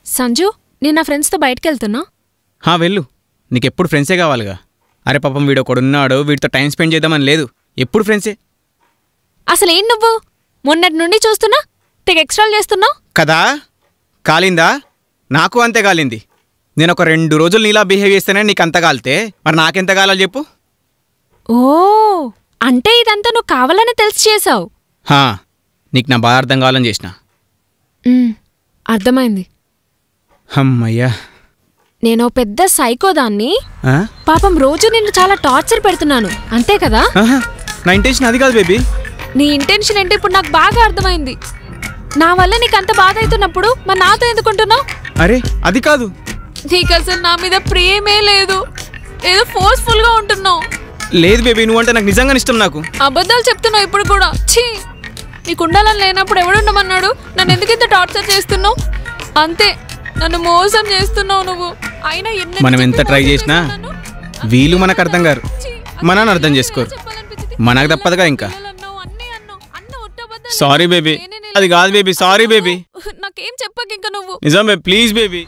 సంజు, నేను నా ఫ్రెండ్స్తో బయటకెళ్తున్నా. వెళ్ళు. నీకెప్పుడు ఫ్రెండ్సే కావాలిగా. అరే పాపం వీడొకడున్నాడు, వీడితో టైం స్పెండ్ చేద్దామని లేదు, ఎప్పుడు ఫ్రెండ్సే. అసలేం నువ్వు మొన్నటి నుండి చూస్తున్నా తెగ ఎక్స్ట్రాలు చేస్తున్నావు కదా. కాలిందా? నాకు అంతే కాలింది. నేను ఒక 2 రోజులు నీలా బిహేవ్ చేస్తేనే నీకు అంత కాలితే మరి నాకెంత కాలాలి చెప్పు. ఓ, అంటే ఇదంతా నువ్వు కావాలని తెలిసి చేసావు. నీకు నా బాగా అర్థం కావాలని చేసిన. అర్థమైంది. అమ్మయ్యా, నేను పెద్ద సైకోదాన్ని. పాపం రోజు నిన్ను చాలా టార్చర్ పెడుతున్నాను, అంతే కదా? నా ఇంటెన్షన్ అది కాదు బేబీ. నీ ఇంటెన్షన్ ఏంటి ఇప్పుడు నాకు బాగా అర్థమైంది. నా వల్ల నీకు అంత బాధ అవుతున్నప్పుడు మరి నాతో ఎందుకుంటున్నావు? అరే అది కాదు, నీకు అసలు నా మీద ప్రేమే లేదు, ఏదో ఫోర్స్ఫుల్ గా ఉంటున్నావు. లేదు బేబీ, నువ్వు అంటే నాకు నిజంగా ఇష్టం. నాకు అబద్ధాలు చెప్తున్నావు ఇప్పుడు కూడా. ఛీ, నీకు ఉండాలని లేనప్పుడు ఎవడుండమన్నాడు? నన్ను ఎందుకు ఇంత టార్చర్ చేస్తున్నావు? అంతే, నన్ను మోసం చేస్తున్నావు నువ్వు. అయినా మనం ఎంత ట్రై చేసినా వీళ్ళు మనకు అర్థం కారు, మనని అర్థం చేసుకోరు. మనకు తప్పదుగా ఇంకా. సారీ బేబీ, అది కాదు బేబీ, సారీ బేబీ. నాకేం చెప్పక ఇంకా నువ్వు. నిజం బేబీ, ప్లీజ్ బేబీ.